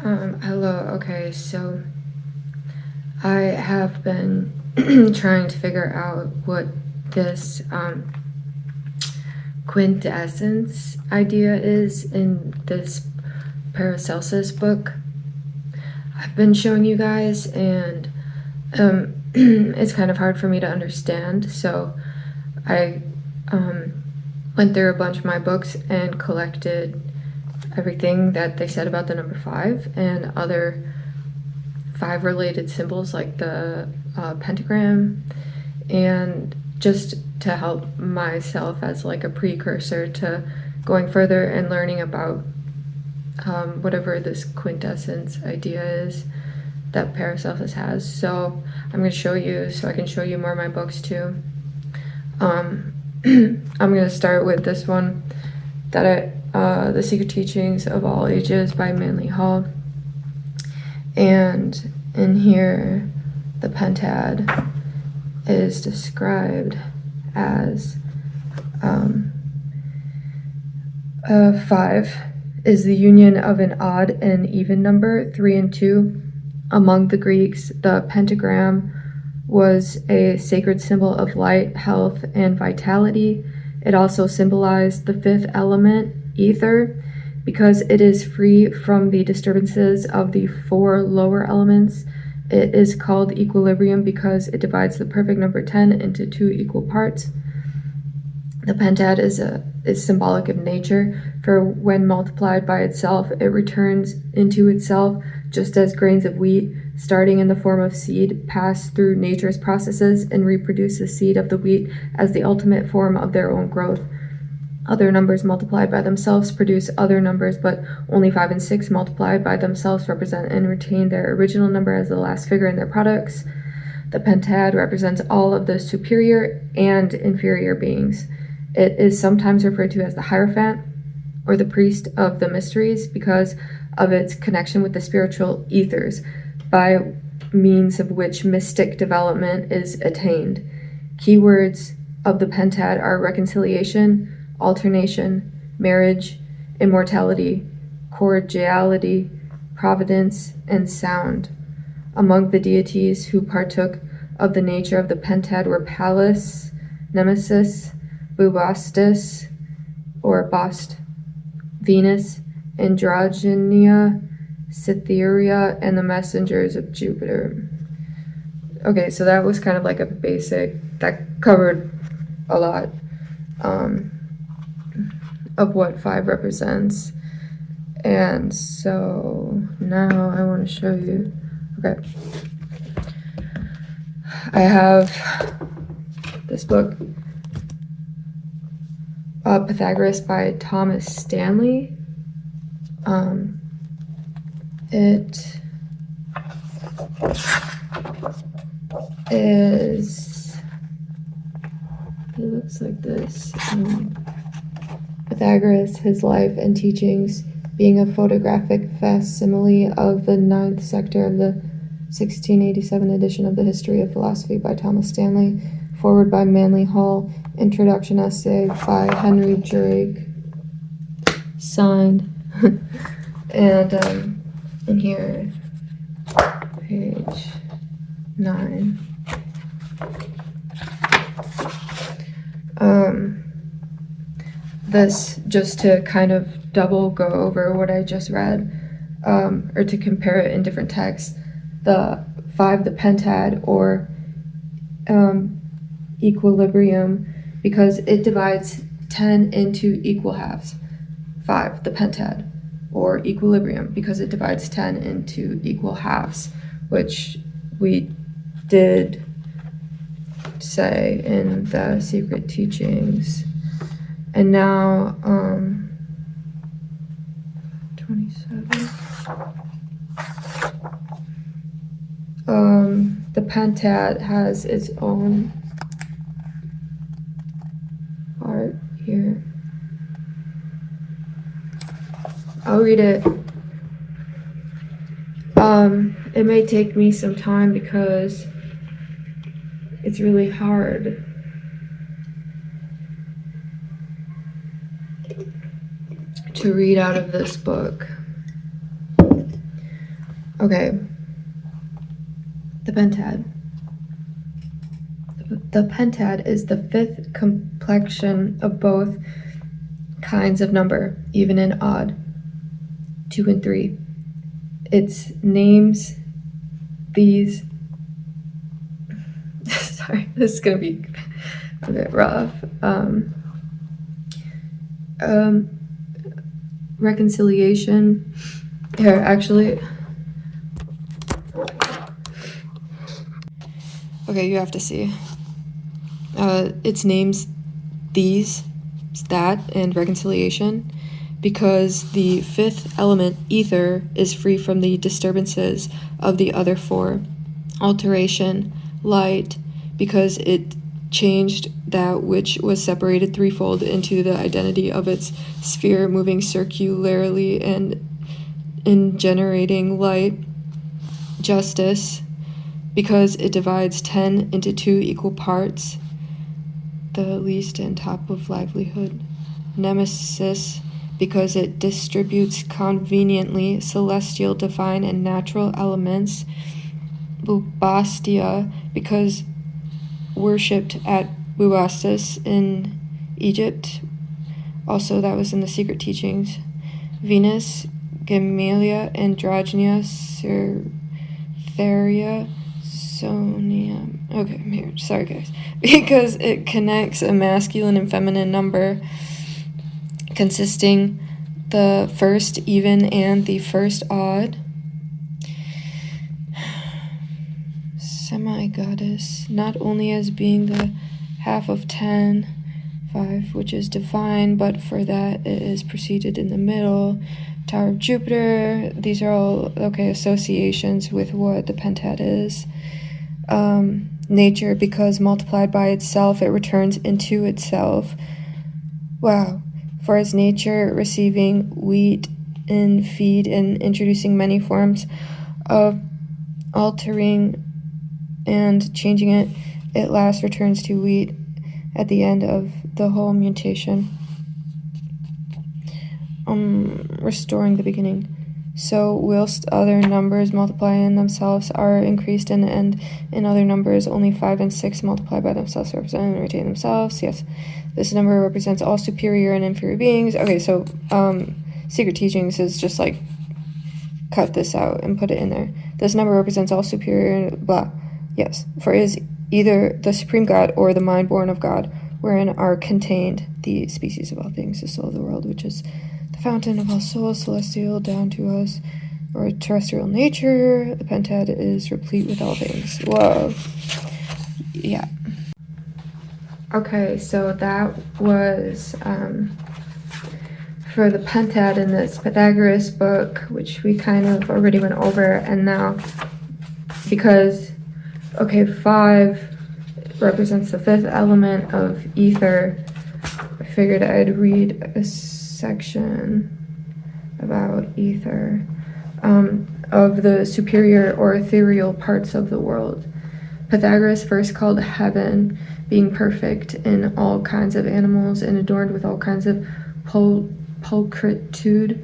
Hello, okay, so I have been trying to figure out what this quintessence idea is in this Paracelsus book I've been showing you guys, and it's kind of hard for me to understand, so I went through a bunch of my books and collected everything that they said about the number 5 and other 5 related symbols like the pentagram, and just to help myself as like a precursor to going further and learning about whatever this quintessence idea is that Paracelsus has. So I'm going to show you, so I can show you more of my books too. I'm going to start with this one that The Secret Teachings of All Ages by Manly Hall. And in here, the Pentad is described as 5 is the union of an odd and even number, 3 and 2. Among the Greeks, the pentagram was a sacred symbol of light, health, and vitality. It also symbolized the 5th element, Æther, because it is free from the disturbances of the 4 lower elements. It is called equilibrium because it divides the perfect number 10 into 2 equal parts. The pentad is symbolic of nature, for when multiplied by itself, it returns into itself, just as grains of wheat, starting in the form of seed, pass through nature's processes and reproduce the seed of the wheat as the ultimate form of their own growth. Other numbers multiplied by themselves produce other numbers, but only 5 and 6 multiplied by themselves represent and retain their original number as the last figure in their products. The pentad represents all of the superior and inferior beings. It is sometimes referred to as the Hierophant or the priest of the mysteries because of its connection with the spiritual ethers, by means of which mystic development is attained. Keywords of the pentad are reconciliation, alternation, marriage, immortality, cordiality, providence, and sound. Among the deities who partook of the nature of the pentad were Pallas, Nemesis, Bubastis, or Bast, Venus, Androgynia, Cytherea, and the messengers of Jupiter. Okay, so that was kind of like a basic, that covered a lot of what 5 represents. And so now I want to show you, okay, I have this book, Pythagoras by Thomas Stanley. It looks like this. Pythagoras, his life and teachings, being a photographic facsimile of the 9th sector of the 1687 edition of the History of Philosophy by Thomas Stanley, forward by Manly Hall, introduction essay by Henry Drake, signed. And in here, page 9. This, just to kind of double go over what I just read, or to compare it in different texts, the 5, the pentad, or equilibrium, because it divides 10 into equal halves. 5, the pentad, or equilibrium, because it divides 10 into equal halves, which we did say in the Secret Teachings. And now 27. The pentad has its own part here. I'll read it. It may take me some time because it's really hard. to read out of this book. Okay. The Pentad. The Pentad is the fifth complexion of both kinds of number, even and odd, 2 and 3. Its names these. Sorry, this is gonna be a bit rough. Reconciliation. Here, actually. Okay, you have to see. Its names these, that, and reconciliation, because the fifth element, Æther, is free from the disturbances of the other four. Alteration, light, because it changed that which was separated threefold into the identity of its sphere, moving circularly and in generating light. Justice, because it divides 10 into 2 equal parts, the least and top of livelihood. Nemesis, because it distributes conveniently celestial, divine, and natural elements. Bubastia, because worshipped at Bubastis in Egypt. Also, that was in the Secret Teachings. Venus, Gamelia, Androgynia, Cytheria, Sonia. Okay, I'm here. Sorry, guys. Because it connects a masculine and feminine number consisting the first even and the first odd. Semi-goddess, not only as being the half of 10, 5, which is divine, but for that it is preceded in the middle. Tower of Jupiter, these are all, okay, associations with what the Pentad is. Nature, because multiplied by itself, it returns into itself. Wow. For as nature receiving wheat in feed and introducing many forms of altering and changing it, at last returns to wheat at the end of the whole mutation, restoring the beginning. So whilst other numbers multiply in themselves are increased and in other numbers only 5 and 6 multiply by themselves, represent and retain themselves. Yes, this number represents all superior and inferior beings. Okay, so Secret Teachings is just like cut this out and put it in there. This number represents all superior and blah. Yes, for it is either the supreme God or the mind born of God, wherein are contained the species of all things, the soul of the world, which is the fountain of all souls, celestial down to us, or terrestrial nature. The Pentad is replete with all things. Whoa. Yeah. Okay, so that was for the Pentad in this Pythagoras book, which we kind of already went over, and now, because, okay, 5 represents the fifth element of Æther, I figured I'd read a section about Æther, of the superior or ethereal parts of the world. Pythagoras first called heaven, being perfect in all kinds of animals and adorned with all kinds of pulchritude.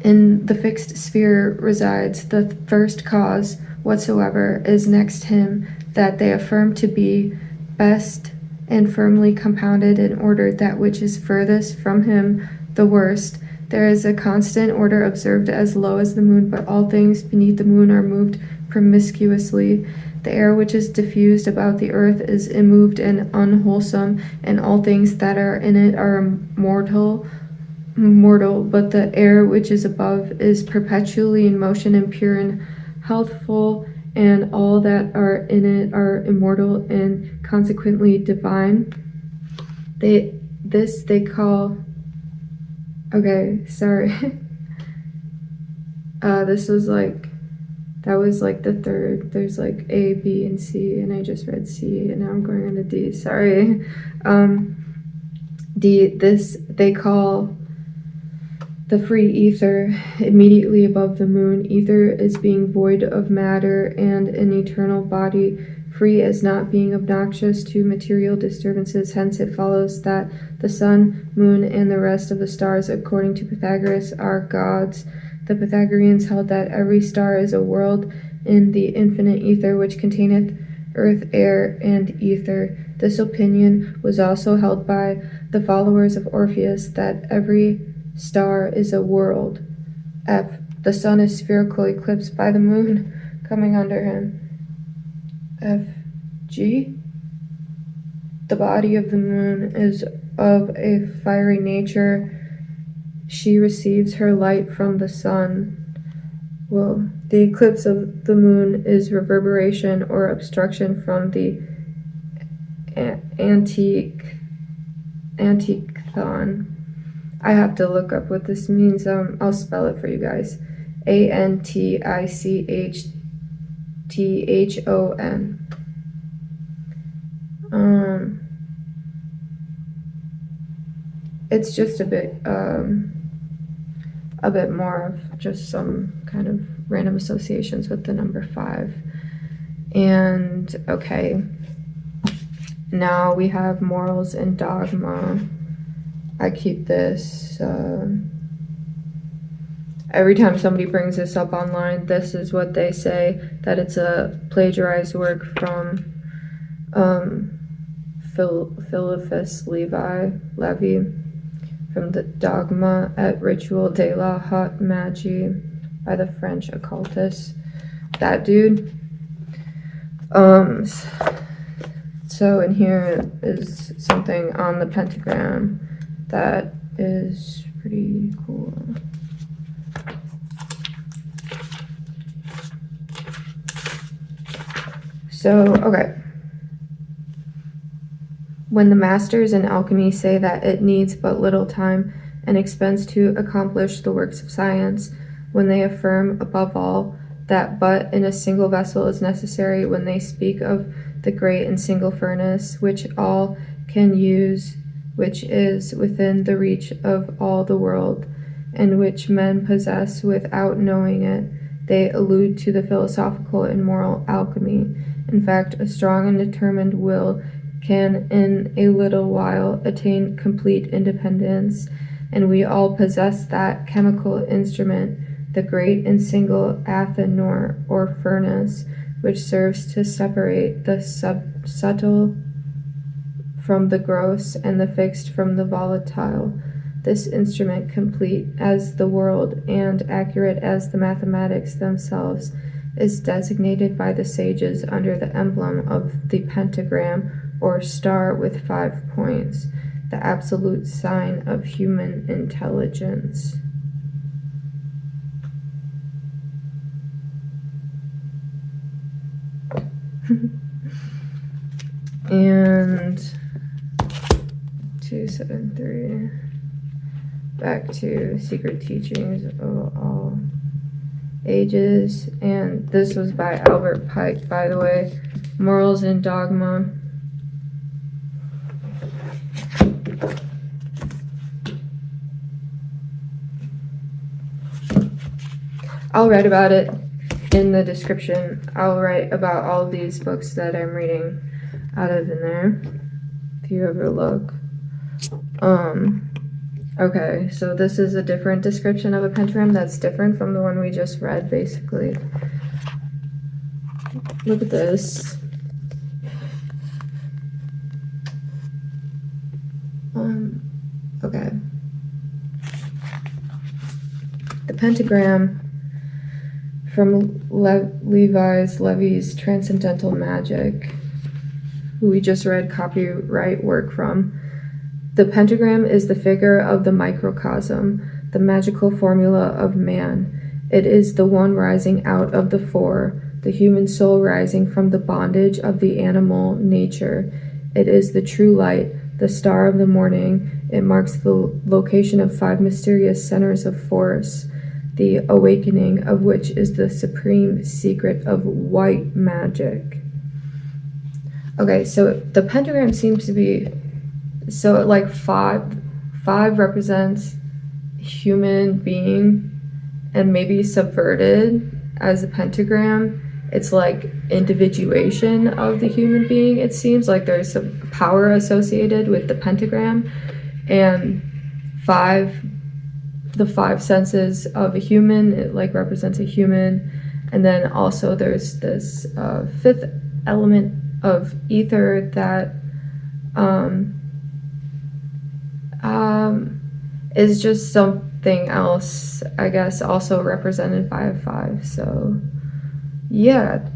In the fixed sphere resides the first cause whatsoever is next him, that they affirm to be best and firmly compounded and ordered, that which is furthest from him the worst. There is a constant order observed as low as the moon, but all things beneath the moon are moved promiscuously. The air which is diffused about the earth is immoved and unwholesome, and all things that are in it are mortal, but the air which is above is perpetually in motion and pure and healthful, and all that are in it are immortal and consequently divine. They call, okay, sorry. This was like, that was like the third. There's like A, B, and C, and I just read C, and now I'm going on to D. Sorry. They call the free Æther immediately above the moon. Æther is being void of matter and an eternal body, free as not being obnoxious to material disturbances. Hence it follows that the sun, moon, and the rest of the stars, according to Pythagoras, are gods. The Pythagoreans held that every star is a world in the infinite ether, which containeth earth, air, and ether. This opinion was also held by the followers of Orpheus, that every star is a world. F. The sun is spherical, eclipsed by the moon coming under him. F. G. The body of the moon is of a fiery nature. She receives her light from the sun. Well, the eclipse of the moon is reverberation or obstruction from the antichthon. I have to look up what this means. I'll spell it for you guys. Antichthon. It's just a bit more of just some kind of random associations with the number 5. And okay, now we have morals and dogma. I keep this every time somebody brings this up online. This is what they say, that it's a plagiarized work from Filiphas Levi from the Dogma et Rituel de la Haute Magie by the French occultist. That dude. So in here is something on the pentagram that is pretty cool. So, okay. When the masters in alchemy say that it needs but little time and expense to accomplish the works of science, when they affirm, above all, that but in a single vessel is necessary, when they speak of the great and single furnace, which all can use, which is within the reach of all the world, and which men possess without knowing it, they allude to the philosophical and moral alchemy. In fact, a strong and determined will can in a little while attain complete independence, and we all possess that chemical instrument, the great and single Æther or furnace, which serves to separate the subtle from the gross and the fixed from the volatile. This instrument, complete as the world and accurate as the mathematics themselves, is designated by the sages under the emblem of the pentagram or star with 5 points, the absolute sign of human intelligence. And 273, back to Secret Teachings of All Ages, and this was by Albert Pike, by the way. Morals and Dogma. I'll write about it in the description. I'll write about all of these books that I'm reading out of in there, if you ever look. Okay, so this is a different description of a pentagram that's different from the one we just read, basically. Look at this. Okay. The pentagram from Levi's Transcendental Magic, who we just read copyright work from. The pentagram is the figure of the microcosm, the magical formula of man. It is the one rising out of the four, the human soul rising from the bondage of the animal nature. It is the true light, the star of the morning. It marks the location of 5 mysterious centers of force, the awakening of which is the supreme secret of white magic. Okay, so the pentagram seems to be, so like 5 represents human being and maybe subverted as a pentagram, it's like individuation of the human being. It seems like there's some power associated with the pentagram, and the five senses of a human, it like represents a human. And then also there's this fifth element of Æther that is just something else, I guess, also represented by a 5. So yeah,